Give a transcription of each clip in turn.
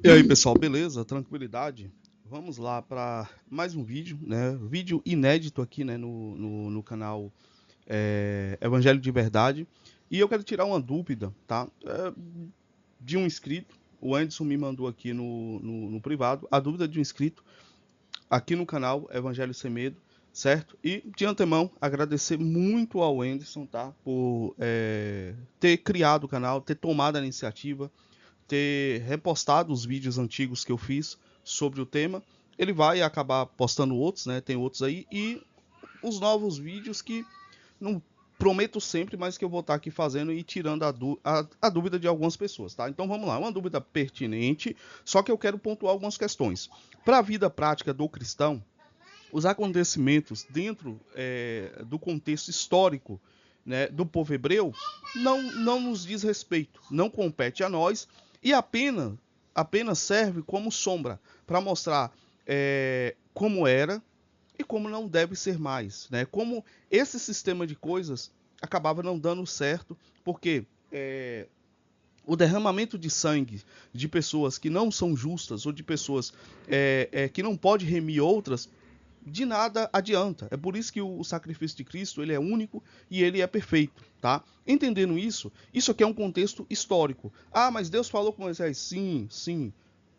E aí, pessoal, beleza? Tranquilidade? Vamos lá para mais um vídeo, né? Vídeo inédito aqui, né, no canal Evangelho de Verdade. E eu quero tirar uma dúvida, tá? De um inscrito. O Anderson me mandou aqui no privado a dúvida de um inscrito aqui no canal Evangelho Sem Medo, certo? E de antemão agradecer muito ao Anderson, tá? Por ter criado o canal, ter tomado a iniciativa, ter repostado os vídeos antigos que eu fiz sobre o tema. Ele vai acabar postando outros, né? Tem outros aí. E os novos vídeos que não prometo sempre, mas que eu vou estar aqui fazendo e tirando a dúvida de algumas pessoas, tá? Então vamos lá, uma dúvida pertinente, só que eu quero pontuar algumas questões. Para a vida prática do cristão, os acontecimentos dentro do contexto histórico, né, do povo hebreu não nos diz respeito, não compete a nós e apenas serve como sombra para mostrar como era e como não deve ser mais, né? Como esse sistema de coisas acabava não dando certo, porque o derramamento de sangue de pessoas que não são justas ou de pessoas que não pode remir outras de nada adianta. É por isso que o sacrifício de Cristo ele é único e ele é perfeito, tá? Entendendo isso, isso aqui é um contexto histórico. Ah, mas Deus falou com Moisés? Sim, sim,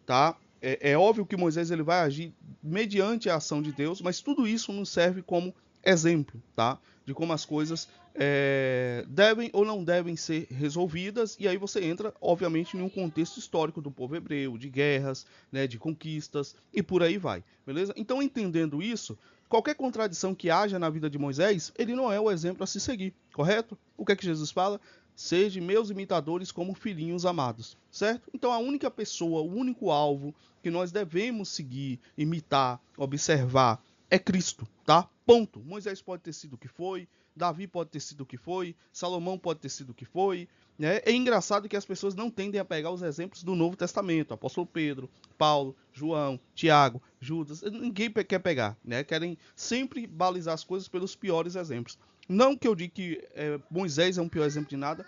tá? É óbvio que Moisés ele vai agir mediante a ação de Deus, mas tudo isso nos serve como exemplo, tá? De como as coisas devem ou não devem ser resolvidas, e aí você entra, obviamente, em um contexto histórico do povo hebreu, de guerras, né, de conquistas, e por aí vai, beleza? Então, entendendo isso, qualquer contradição que haja na vida de Moisés, ele não é o exemplo a se seguir, correto? O que é que Jesus fala? Sede meus imitadores como filhinhos amados, certo? Então a única pessoa, o único alvo que nós devemos seguir, imitar, observar é Cristo, tá? Ponto. Moisés pode ter sido o que foi, Davi pode ter sido o que foi, Salomão pode ter sido o que foi, né? É engraçado que as pessoas não tendem a pegar os exemplos do Novo Testamento, apóstolo Pedro, Paulo, João, Tiago, Judas, ninguém quer pegar, né? Querem sempre balizar as coisas pelos piores exemplos. Não que eu diga que Moisés é um pior exemplo de nada.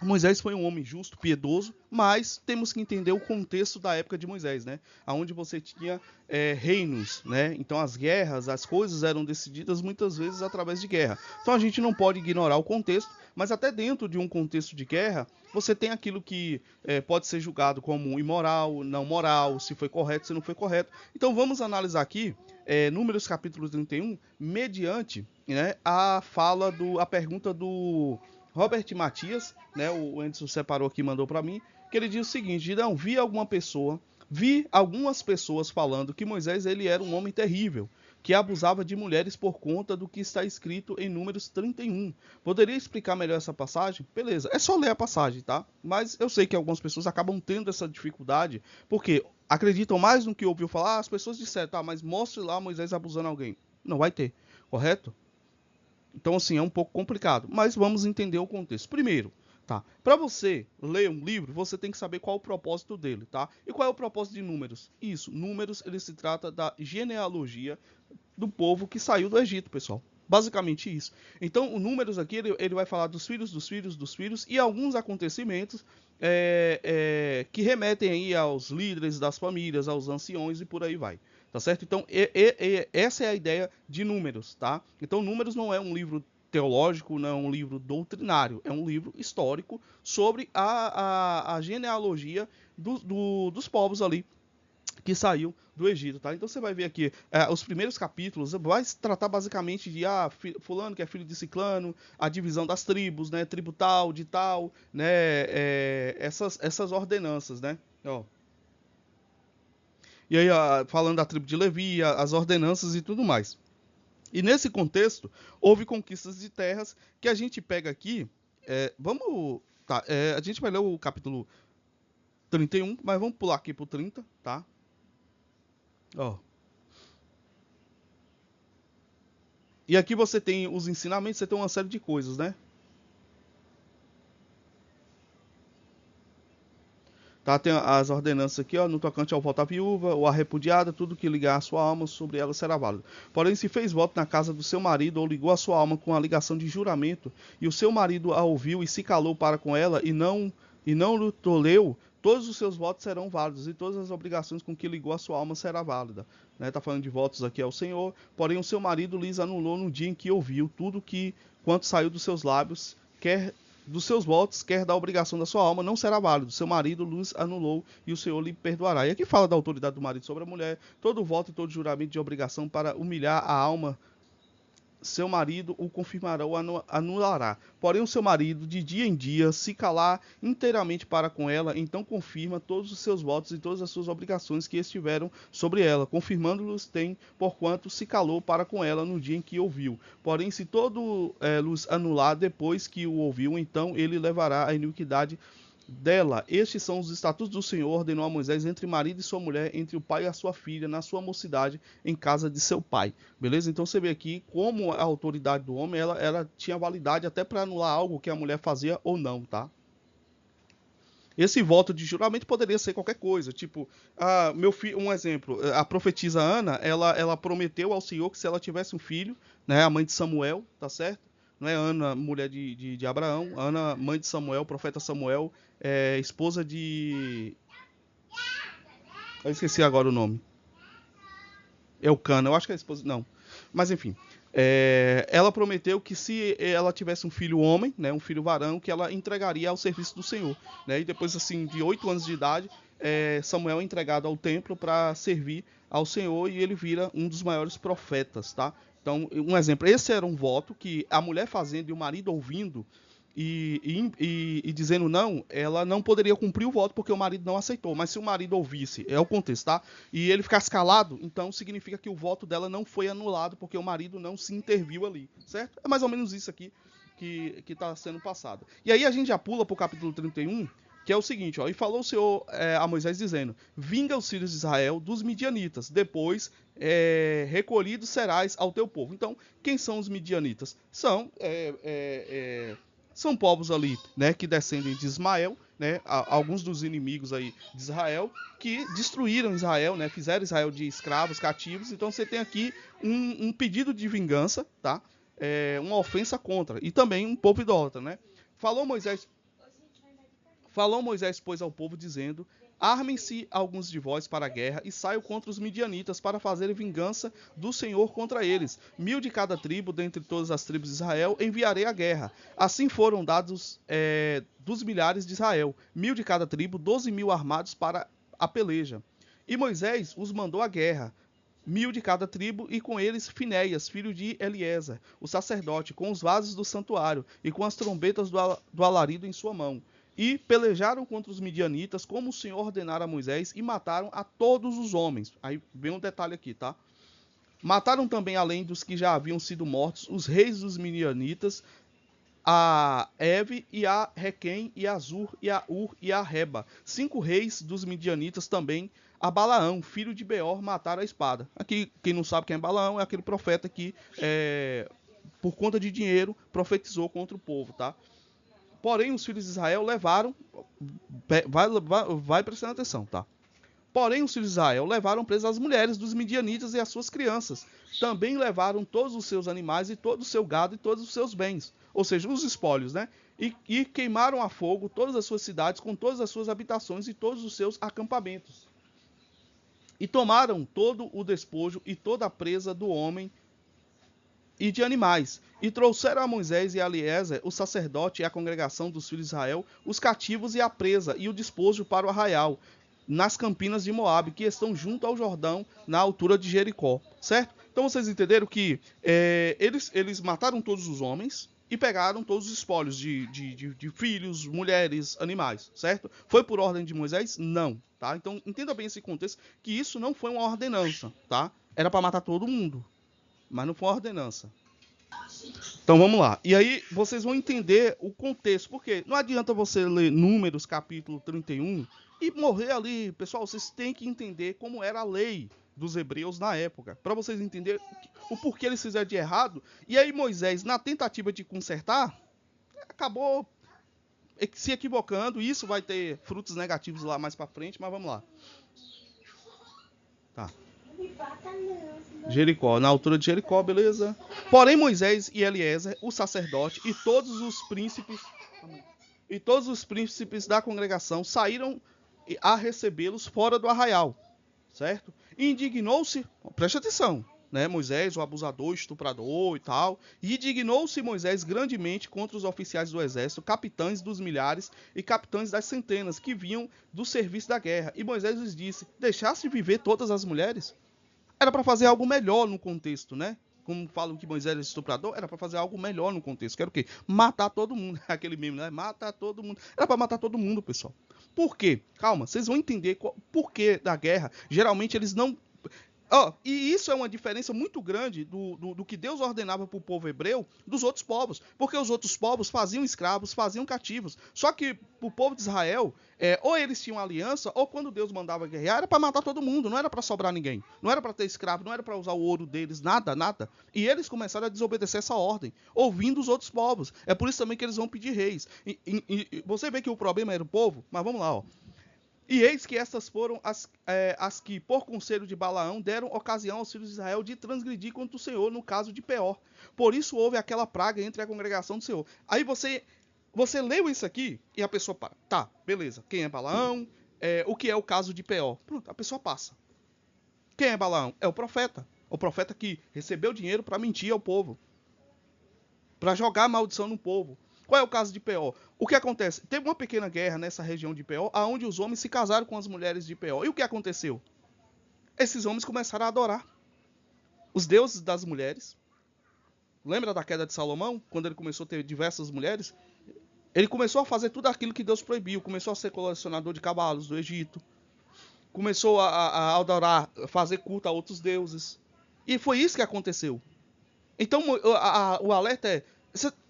Moisés foi um homem justo, piedoso, mas temos que entender o contexto da época de Moisés, né? Onde você tinha reinos, né? Então as guerras, as coisas eram decididas muitas vezes através de guerra. Então a gente não pode ignorar o contexto, mas até dentro de um contexto de guerra, você tem aquilo que pode ser julgado como imoral, não moral, se foi correto, se não foi correto. Então vamos analisar aqui Números capítulo 31, mediante, né, a pergunta do Robert Matias, né, o Anderson separou aqui e mandou para mim, que ele diz o seguinte: Girão, vi algumas pessoas falando que Moisés ele era um homem terrível, que abusava de mulheres por conta do que está escrito em Números 31. Poderia explicar melhor essa passagem? Beleza, é só ler a passagem, tá? Mas eu sei que algumas pessoas acabam tendo essa dificuldade, porque acreditam mais no que ouviu falar. As pessoas disseram, tá, mas mostre lá Moisés abusando alguém. Não vai ter, correto? Então, assim, é um pouco complicado, mas vamos entender o contexto. Primeiro, tá? Para você ler um livro, você tem que saber qual é o propósito dele, tá? E qual é o propósito de Números? Isso, Números, ele se trata da genealogia do povo que saiu do Egito, pessoal. Basicamente isso. Então, o Números aqui, ele vai falar dos filhos, dos filhos, dos filhos e alguns acontecimentos que remetem aí aos líderes das famílias, aos anciões e por aí vai. Tá certo? Então, essa é a ideia de Números, tá? Então, Números não é um livro teológico, não é um livro doutrinário, é um livro histórico sobre a genealogia dos povos ali que saiu do Egito, tá? Então você vai ver aqui os primeiros capítulos, vai tratar basicamente de fulano que é filho de ciclano, a divisão das tribos, né? Tribo tal, de tal, né? Essas ordenanças, né? Ó. E aí, falando da tribo de Levi, as ordenanças e tudo mais. E nesse contexto, houve conquistas de terras que a gente pega aqui. Vamos. Tá, a gente vai ler o capítulo 31, mas vamos pular aqui pro 30, tá? Ó. E aqui você tem os ensinamentos, você tem uma série de coisas, né? Tá, tem as ordenanças aqui, ó, no tocante ao voto à viúva ou à repudiada, tudo que ligar a sua alma sobre ela será válido. Porém, se fez voto na casa do seu marido ou ligou a sua alma com a ligação de juramento, e o seu marido a ouviu e se calou para com ela e não lhe tolheu, todos os seus votos serão válidos e todas as obrigações com que ligou a sua alma será válida. Está falando de votos aqui ao Senhor, porém o seu marido lhes anulou no dia em que ouviu tudo quanto saiu dos seus lábios, quer dos seus votos, quer da obrigação da sua alma, não será válido. Seu marido lhes anulou e o Senhor lhe perdoará. E aqui fala da autoridade do marido sobre a mulher, todo voto e todo juramento de obrigação para humilhar a alma, seu marido o confirmará ou anulará. Porém, o seu marido, de dia em dia, se calar inteiramente para com ela, então confirma todos os seus votos e todas as suas obrigações que estiveram sobre ela, confirmando-los tem, porquanto se calou para com ela no dia em que ouviu. Porém, se todo los anular depois que o ouviu, então ele levará a iniquidade dela. Estes são os estatutos do Senhor, ordenou a Moisés, entre marido e sua mulher, entre o pai e a sua filha, na sua mocidade, em casa de seu pai. Beleza? Então você vê aqui como a autoridade do homem, ela tinha validade até para anular algo que a mulher fazia ou não, tá? Esse voto de juramento poderia ser qualquer coisa, tipo, meu filho, um exemplo, a profetisa Ana, ela prometeu ao Senhor que se ela tivesse um filho, né, a mãe de Samuel, tá certo? Não é Ana, mulher de Abraão, Ana, mãe de Samuel, profeta Samuel, esposa de... Eu esqueci agora o nome. Eucana, eu acho que é a esposa... Não, mas enfim. Ela prometeu que se ela tivesse um filho homem, né, um filho varão, que ela entregaria ao serviço do Senhor. Né? E depois, assim, de 8 anos de idade, Samuel é entregado ao templo para servir ao Senhor e ele vira um dos maiores profetas, tá? Então, um exemplo, esse era um voto que a mulher fazendo e o marido ouvindo e dizendo não, ela não poderia cumprir o voto porque o marido não aceitou. Mas se o marido ouvisse, é o contexto, tá? E ele ficasse calado, então significa que o voto dela não foi anulado porque o marido não se interviu ali, certo? É mais ou menos isso aqui que está sendo passado. E aí a gente já pula para o capítulo 31, que é o seguinte, ó, e falou o Senhor a Moisés dizendo, vinga os filhos de Israel dos midianitas, depois recolhidos serás ao teu povo. Então, quem são os midianitas? São povos ali, né, que descendem de Ismael, né, alguns dos inimigos aí de Israel, que destruíram Israel, né, fizeram Israel de escravos, cativos. Então você tem aqui um pedido de vingança, tá? Uma ofensa contra, e também um povo idólatra, né? Falou Moisés, pois, ao povo, dizendo, armem-se alguns de vós para a guerra e saiam contra os midianitas para fazer vingança do Senhor contra eles. 1000 de cada tribo, dentre todas as tribos de Israel, enviarei à guerra. Assim foram dados dos milhares de Israel, 1000 de cada tribo, 12.000 armados para a peleja. E Moisés os mandou à guerra, 1000 de cada tribo, e com eles Finéias, filho de Eliezer, o sacerdote, com os vasos do santuário e com as trombetas do alarido em sua mão. E pelejaram contra os midianitas, como o Senhor ordenara a Moisés, e mataram a todos os homens. Aí vem um detalhe aqui, tá? Mataram também, além dos que já haviam sido mortos, os reis dos midianitas, a Eve e a Requem e a Zur e a Ur e a Reba. 5 reis dos midianitas também, a Balaão, filho de Beor, mataram a espada. Aqui, quem não sabe quem é Balaão, é aquele profeta que, por conta de dinheiro, profetizou contra o povo, tá? Porém, os filhos de Israel levaram... Vai prestando atenção, tá? Porém, os filhos de Israel levaram presas as mulheres dos midianitas e as suas crianças. Também levaram todos os seus animais e todo o seu gado e todos os seus bens. Ou seja, os espólios, né? E queimaram a fogo todas as suas cidades com todas as suas habitações e todos os seus acampamentos. E tomaram todo o despojo e toda a presa do homem e de animais, e trouxeram a Moisés e a Eliezer, o sacerdote e a congregação dos filhos de Israel, os cativos e a presa, e o despojo para o arraial, nas campinas de Moabe, que estão junto ao Jordão, na altura de Jericó, certo? Então vocês entenderam que eles mataram todos os homens e pegaram todos os espólios de filhos, mulheres, animais, certo? Foi por ordem de Moisés? Não, tá? Então entenda bem esse contexto, que isso não foi uma ordenança, tá? Era para matar todo mundo, mas não foi uma ordenança. Então vamos lá. E aí vocês vão entender o contexto. Porque não adianta você ler Números capítulo 31 e morrer ali. Pessoal, vocês têm que entender como era a lei dos hebreus na época. Para vocês entenderem o porquê eles fizeram de errado. E aí Moisés, na tentativa de consertar, acabou se equivocando. Isso vai ter frutos negativos lá mais para frente, mas vamos lá. Tá. Jericó, na altura de Jericó, beleza? Porém Moisés e Eliezer, o sacerdote, e todos os príncipes da congregação saíram a recebê-los fora do arraial, certo? Indignou-se, preste atenção, né, Moisés, o abusador, estuprador e tal, e indignou-se Moisés grandemente contra os oficiais do exército, capitães dos milhares e capitães das centenas, que vinham do serviço da guerra. E Moisés lhes disse: deixaste viver todas as mulheres? Era para fazer algo melhor no contexto, né? Como falam que Moisés era estuprador, era para fazer algo melhor no contexto. Que era o quê? Matar todo mundo. Aquele meme, né? Matar todo mundo. Era para matar todo mundo, pessoal. Por quê? Calma, vocês vão entender por que da guerra. Geralmente eles não... e isso é uma diferença muito grande do que Deus ordenava para o povo hebreu dos outros povos. Porque os outros povos faziam escravos, faziam cativos. Só que para o povo de Israel, ou eles tinham aliança, ou quando Deus mandava guerrear, era para matar todo mundo, não era para sobrar ninguém. Não era para ter escravo, não era para usar o ouro deles, nada, nada. E eles começaram a desobedecer essa ordem, ouvindo os outros povos. É por isso também que eles vão pedir reis. E você vê que o problema era o povo, mas vamos lá, ó. E eis que estas foram as que, por conselho de Balaão, deram ocasião aos filhos de Israel de transgredir contra o Senhor no caso de Peor. Por isso houve aquela praga entre a congregação do Senhor. Aí você leu isso aqui e a pessoa para. Tá, beleza. Quem é Balaão? O que é o caso de Peor? Pronto, a pessoa passa. Quem é Balaão? É o profeta. O profeta que recebeu dinheiro para mentir ao povo. Para jogar maldição no povo. Qual é o caso de Peor? O que acontece? Teve uma pequena guerra nessa região de Peor, onde os homens se casaram com as mulheres de Peor. E o que aconteceu? Esses homens começaram a adorar os deuses das mulheres. Lembra da queda de Salomão? Quando ele começou a ter diversas mulheres? Ele começou a fazer tudo aquilo que Deus proibiu. Começou a ser colecionador de cavalos do Egito. Começou a adorar, fazer culto a outros deuses. E foi isso que aconteceu. Então o alerta é...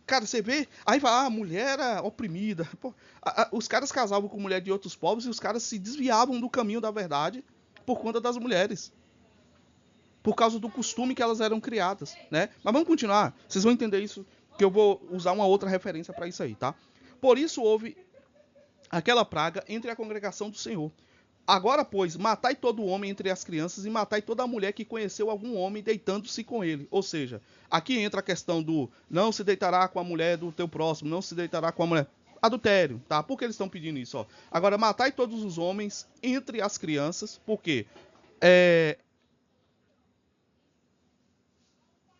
Cara, você vê, aí vai, a mulher era oprimida. Pô, os caras casavam com mulher de outros povos e os caras se desviavam do caminho da verdade por conta das mulheres. Por causa do costume que elas eram criadas, né? Mas vamos continuar, vocês vão entender isso, que eu vou usar uma outra referência para isso aí, tá? Por isso houve aquela praga entre a congregação do Senhor. Agora, pois, matai todo homem entre as crianças e matai toda a mulher que conheceu algum homem deitando-se com ele. Ou seja, aqui entra a questão do não se deitará com a mulher do teu próximo, não se deitará com a mulher... Adultério, tá? Por que eles estão pedindo isso? Ó? Agora, matai todos os homens entre as crianças, por quê?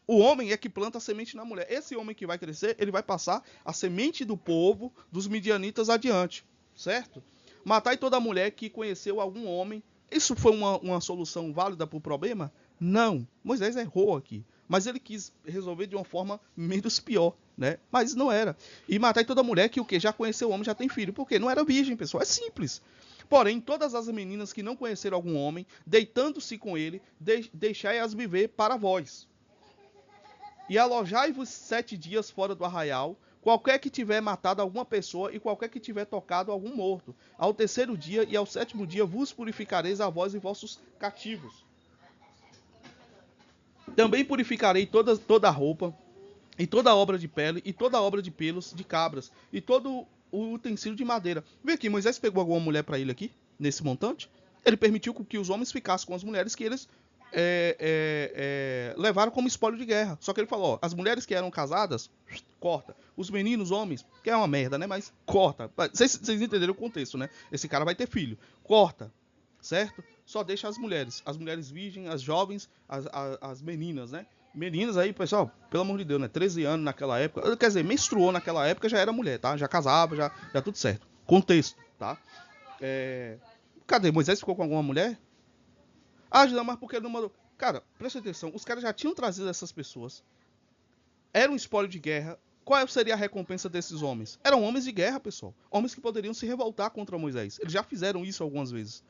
O homem é que planta a semente na mulher. Esse homem que vai crescer, ele vai passar a semente do povo, dos midianitas adiante, certo? Matai toda mulher que conheceu algum homem. Isso foi uma solução válida para o problema? Não. Moisés errou aqui. Mas ele quis resolver de uma forma menos pior, né? Mas não era. E matai toda mulher que o quê? Já conheceu o homem, já tem filho. Por quê? Não era virgem, pessoal. É simples. Porém, todas as meninas que não conheceram algum homem, deitando-se com ele, deixai-as viver para vós. E alojai-vos 7 dias fora do arraial, qualquer que tiver matado alguma pessoa e qualquer que tiver tocado algum morto. Ao 3º dia e ao 7º dia vos purificareis a vós e vossos cativos. Também purificarei toda a roupa, e toda a obra de pele, e toda a obra de pelos de cabras, e todo o utensílio de madeira. Vê aqui, Moisés pegou alguma mulher para ele aqui, nesse montante. Ele permitiu que os homens ficassem com as mulheres que eles levaram como espólio de guerra. Só que ele falou, ó, as mulheres que eram casadas, corta. Os meninos, homens, que é uma merda, né? Mas corta. Vocês entenderam o contexto, né? Esse cara vai ter filho. Corta, certo? Só deixa as mulheres virgens, as jovens, as meninas, né? Meninas aí, pessoal, pelo amor de Deus, né? 13 anos naquela época, quer dizer, menstruou naquela época, já era mulher, tá? Já casava, já tudo certo. Contexto, tá? Cadê? Moisés ficou com alguma mulher? Ah, mas porque ele não mandou... Cara, presta atenção, os caras já tinham trazido essas pessoas. Era um espólio de guerra. Qual seria a recompensa desses homens? Eram homens de guerra, pessoal. Homens que poderiam se revoltar contra Moisés. Eles já fizeram isso algumas vezes.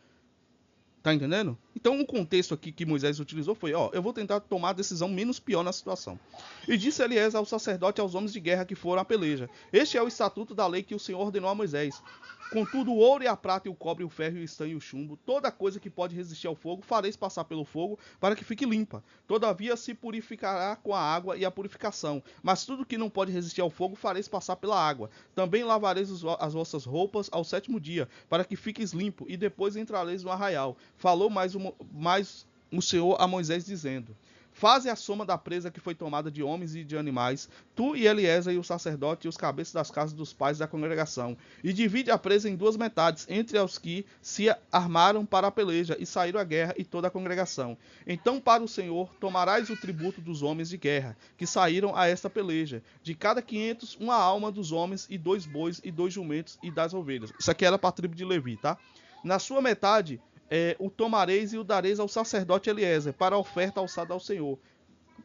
Tá entendendo? Então o contexto aqui que Moisés utilizou foi, ó, eu vou tentar tomar a decisão menos pior na situação. E disse Elias ao sacerdote e aos homens de guerra que foram à peleja. Este é o estatuto da lei que o Senhor ordenou a Moisés. Contudo, o ouro e a prata e o cobre, o ferro e o estanho e o chumbo, toda coisa que pode resistir ao fogo, fareis passar pelo fogo para que fique limpa. Todavia se purificará com a água e a purificação. Mas tudo que não pode resistir ao fogo, fareis passar pela água. Também lavareis as vossas roupas ao 7º dia, para que fiqueis limpo, e depois entrareis no arraial. Falou mais o Senhor a Moisés, dizendo... Faze a soma da presa que foi tomada de homens e de animais, tu e Eliezer e o sacerdote e os cabeças das casas dos pais da congregação, e divide a presa em duas metades, entre os que se armaram para a peleja e saíram à guerra e toda a congregação. Então para o Senhor tomarás o tributo dos homens de guerra, que saíram a esta peleja, de cada 500 uma alma dos homens e 2 bois e 2 jumentos e das ovelhas. Isso aqui era para a tribo de Levi, tá? Na sua metade o tomareis e o dareis ao sacerdote Eliezer, para a oferta alçada ao Senhor.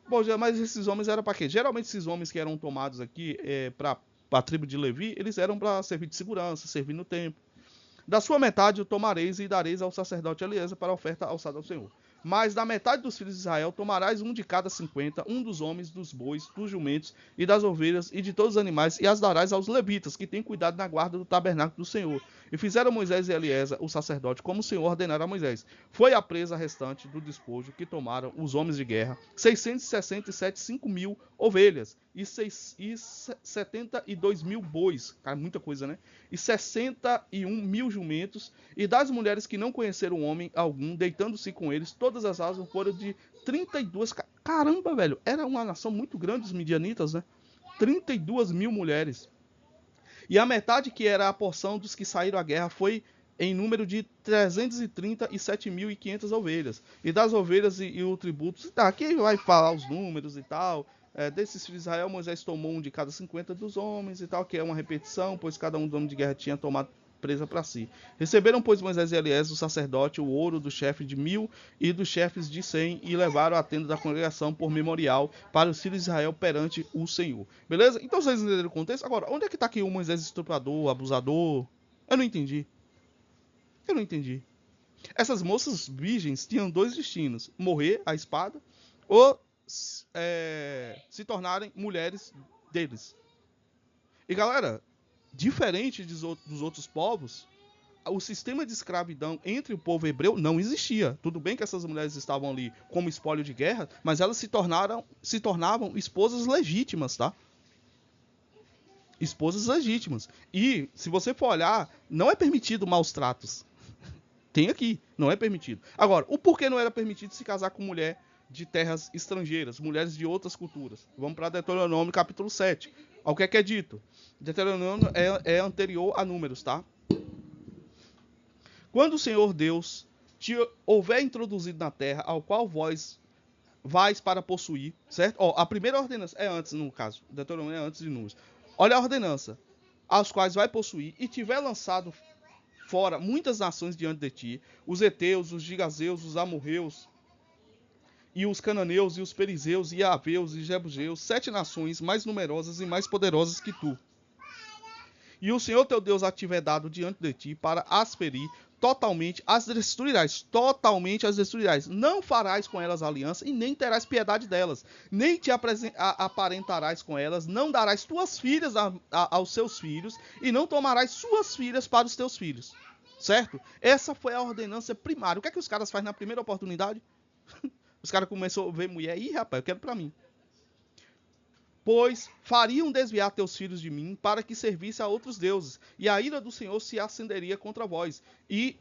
Bom, mas esses homens eram para quê? Geralmente esses homens que eram tomados aqui para a tribo de Levi, eles eram para servir de segurança, servir no templo. Da sua metade o tomareis e dareis ao sacerdote Eliezer para a oferta alçada ao Senhor. Mas da metade dos filhos de Israel tomarás um de cada 50, um dos homens, dos bois, dos jumentos e das ovelhas e de todos os animais, e as darás aos levitas, que têm cuidado na guarda do tabernáculo do Senhor. E fizeram Moisés e Eliezer, o sacerdote, como o Senhor ordenara a Moisés. Foi a presa restante do despojo que tomaram os homens de guerra, 667 5.000 ovelhas, e 72 mil bois, cara, muita coisa, né? E 61 mil jumentos, e das mulheres que não conheceram homem algum, deitando-se com eles, todas as asas foram de 32. Caramba, velho, era uma nação muito grande, os midianitas, né? 32 mil mulheres. E a metade que era a porção dos que saíram à guerra foi em número de 337.500 ovelhas. E das ovelhas e o tributo, tá, aqui vai falar os números e tal. Desses filhos de Israel, Moisés tomou um de cada 50 dos homens e tal, que é uma repetição, pois cada um dos homens de guerra tinha tomado presa para si. Receberam, pois, Moisés e Eliezer, o sacerdote, o ouro do chefe de 1.000 e dos chefes de 100, e levaram a tenda da congregação por memorial para os filhos de Israel perante o Senhor. Beleza? Então vocês entenderam o contexto? Agora, onde é que está aqui o Moisés estuprador, abusador? Eu não entendi. Eu não entendi. Essas moças virgens tinham dois destinos: morrer à espada ou se tornarem mulheres deles. E galera, diferente dos outros povos, o sistema de escravidão entre o povo hebreu não existia. Tudo bem que essas mulheres estavam ali como espólio de guerra, mas elas se tornavam esposas legítimas, tá? Esposas legítimas. E, se você for olhar, não é permitido maus tratos. Tem aqui, não é permitido. Agora, o porquê não era permitido se casar com mulher de terras estrangeiras, mulheres de outras culturas? Vamos para Deuteronômio capítulo 7. Ao que é dito? Deuteronômio é anterior a Números, tá? Quando o Senhor Deus te houver introduzido na terra, ao qual vós vais para possuir, certo? A primeira ordenança é antes, no caso. Deuteronômio é antes de Números. Olha a ordenança. Aos quais vai possuir e tiver lançado fora muitas nações diante de ti, os heteus, os gigazeus, os amorreus, e os cananeus, e os perizeus, e aveus, e jebuseus, 7 nações mais numerosas e mais poderosas que tu. E o Senhor teu Deus a tiver dado diante de ti para as ferir, totalmente as destruirás, não farás com elas aliança e nem terás piedade delas, nem te aparentarás com elas, não darás tuas filhas aos seus filhos e não tomarás suas filhas para os teus filhos, certo? Essa foi a ordenança primária. O que é que os caras fazem na primeira oportunidade? Os caras começaram a ver mulher, ih rapaz, eu quero pra mim. Pois fariam desviar teus filhos de mim, para que servisse a outros deuses, e a ira do Senhor se acenderia contra vós, e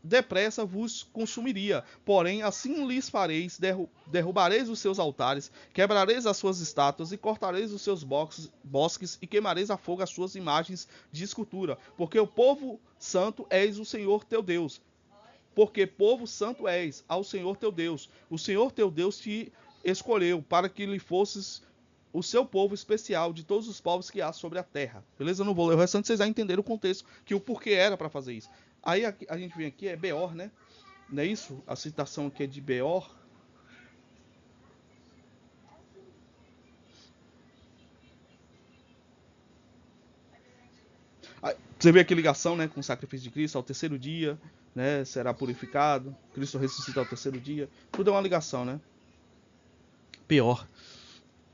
depressa vos consumiria. Porém, assim lhes fareis, derrubareis os seus altares, quebrareis as suas estátuas, e cortareis os seus bosques, e queimareis a fogo as suas imagens de escultura. Porque o povo santo és o Senhor teu Deus. Porque povo santo és ao Senhor teu Deus. O Senhor teu Deus te escolheu, para que lhe fosses o seu povo especial de todos os povos que há sobre a terra. Beleza? Eu não vou ler o restante, vocês já entenderam o contexto, que o porquê era para fazer isso. Aí a gente vem aqui, é Beor, né? Não é isso? A citação aqui é de Beor. Você vê aqui ligação, né, com o sacrifício de Cristo ao terceiro dia, né? Será purificado. Cristo ressuscita ao terceiro dia. Tudo é uma ligação, né? Beor.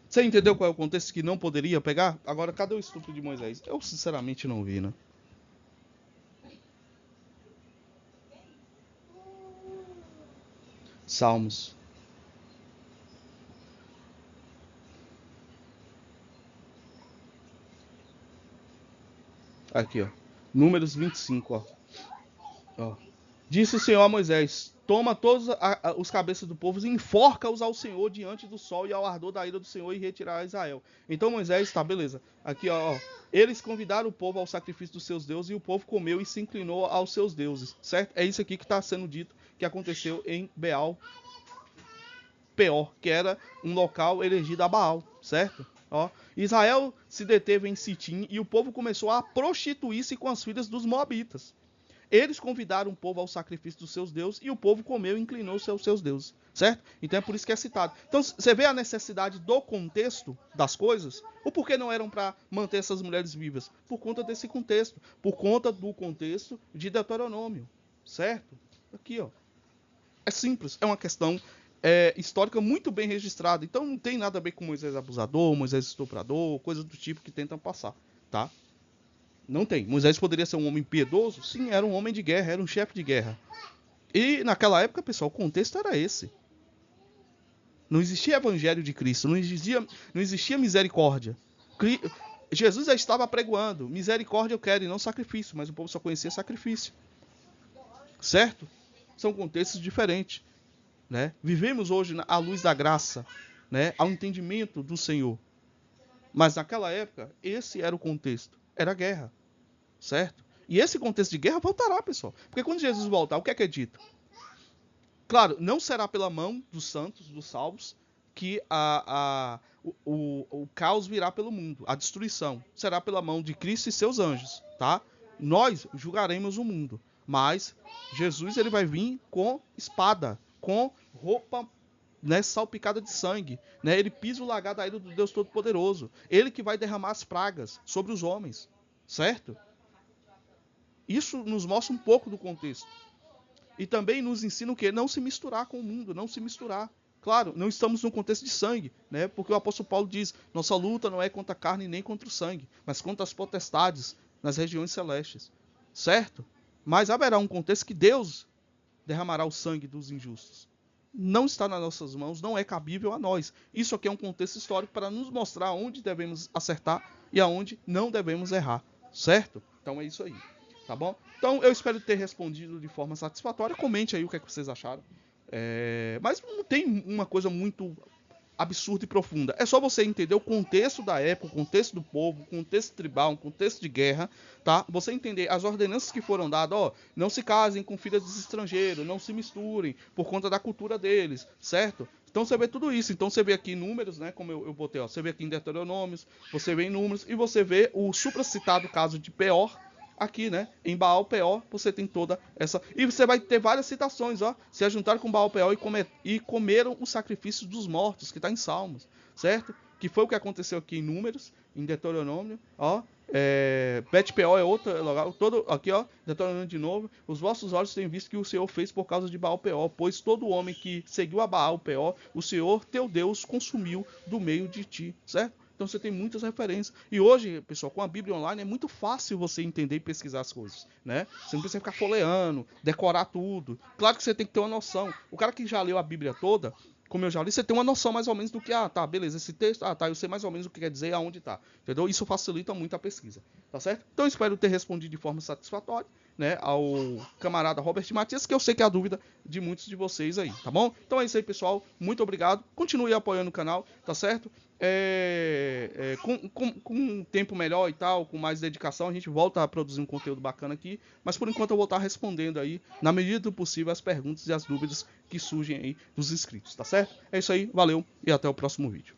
Você entendeu qual é o contexto que não poderia pegar? Agora, cadê o estupro de Moisés? Eu sinceramente não vi, né? Salmos. Aqui, ó. Números 25, ó. Ó. Disse o Senhor a Moisés: toma todos os cabeças do povo e enforca-os ao Senhor diante do sol e ao ardor da ira do Senhor e retirará Israel. Então Moisés, tá, beleza. Aqui, ó. Eles convidaram o povo ao sacrifício dos seus deuses e o povo comeu e se inclinou aos seus deuses, certo? É isso aqui que está sendo dito que aconteceu em Baal Peor, que era um local elegido a Baal, certo? Ó, Israel se deteve em Sitim e o povo começou a prostituir-se com as filhas dos moabitas. Eles convidaram o povo ao sacrifício dos seus deuses e o povo comeu e inclinou-se aos seus deuses, certo? Então é por isso que é citado. Então você vê a necessidade do contexto das coisas? O porquê não eram para manter essas mulheres vivas? Por conta desse contexto, por conta do contexto de Deuteronômio, certo? Aqui, ó. É simples, é uma questão histórica muito bem registrada. Então não tem nada a ver com Moisés abusador, Moisés estuprador, coisas do tipo que tentam passar, tá? Não tem. Moisés poderia ser um homem piedoso? Sim, era um homem de guerra, era um chefe de guerra. E naquela época, pessoal, o contexto era esse. Não existia evangelho de Cristo, não existia misericórdia. Jesus já estava pregoando, misericórdia eu quero e não sacrifício, mas o povo só conhecia sacrifício. Certo? São contextos diferentes. Né? Vivemos hoje à luz da graça, né? Ao entendimento do Senhor. Mas naquela época, esse era o contexto. Era guerra. Certo? E esse contexto de guerra voltará, pessoal. Porque quando Jesus voltar, o que é dito? Claro, não será pela mão dos santos, dos salvos, que o caos virá pelo mundo, a destruição. Será pela mão de Cristo e seus anjos, tá? Nós julgaremos o mundo, mas Jesus ele vai vir com espada, com roupa, né, salpicada de sangue, né? Ele pisa o lagar da ira do Deus Todo-Poderoso. Ele que vai derramar as pragas sobre os homens, certo? Isso nos mostra um pouco do contexto. E também nos ensina o quê? Não se misturar com o mundo, não se misturar. Claro, não estamos num contexto de sangue, né? Porque o apóstolo Paulo diz, nossa luta não é contra a carne nem contra o sangue, mas contra as potestades nas regiões celestes. Certo? Mas haverá um contexto que Deus derramará o sangue dos injustos. Não está nas nossas mãos, não é cabível a nós. Isso aqui é um contexto histórico para nos mostrar onde devemos acertar e aonde não devemos errar. Certo? Então é isso aí. Tá bom? Então eu espero ter respondido de forma satisfatória. Comente aí o que é que vocês acharam. Mas não tem uma coisa muito absurda e profunda. É só você entender o contexto da época, o contexto do povo, o contexto tribal, o contexto de guerra, tá? Você entender as ordenanças que foram dadas, ó, não se casem com filhas dos estrangeiros, não se misturem por conta da cultura deles, certo? Então você vê tudo isso. Então você vê aqui em números, né? Como eu botei, ó, você vê aqui em Deuteronômios, você vê em números e você vê o supracitado caso de Peor. Aqui, né? Em Baal Peor, você tem toda essa. E você vai ter várias citações, ó. Se ajuntaram com Baal Peor e comeram o sacrifício dos mortos, que está em Salmos, certo? Que foi o que aconteceu aqui em Números, em Deuteronômio, ó. Bet Peor é outro lugar. Todo, aqui, ó. Deuteronômio de novo. Os vossos olhos têm visto que o Senhor fez por causa de Baal Peor, pois todo homem que seguiu a Baal Peor, o Senhor, teu Deus, consumiu do meio de ti, certo? Então você tem muitas referências. E hoje, pessoal, com a Bíblia online é muito fácil você entender e pesquisar as coisas, né? Você não precisa ficar folheando, decorar tudo. Claro que você tem que ter uma noção. O cara que já leu a Bíblia toda, como eu já li, você tem uma noção mais ou menos do que, tá, beleza, esse texto, tá, eu sei mais ou menos o que quer dizer e aonde tá, entendeu? Isso facilita muito a pesquisa, tá certo? Então eu espero ter respondido de forma satisfatória, né, ao camarada Robert Matias, que eu sei que é a dúvida de muitos de vocês aí, tá bom? Então é isso aí, pessoal, muito obrigado, continue apoiando o canal, tá certo? Com um tempo melhor e tal, com mais dedicação, a gente volta a produzir um conteúdo bacana aqui, mas por enquanto eu vou estar respondendo aí, na medida do possível, as perguntas e as dúvidas que surgem aí dos inscritos, tá certo? É isso aí, valeu e até o próximo vídeo.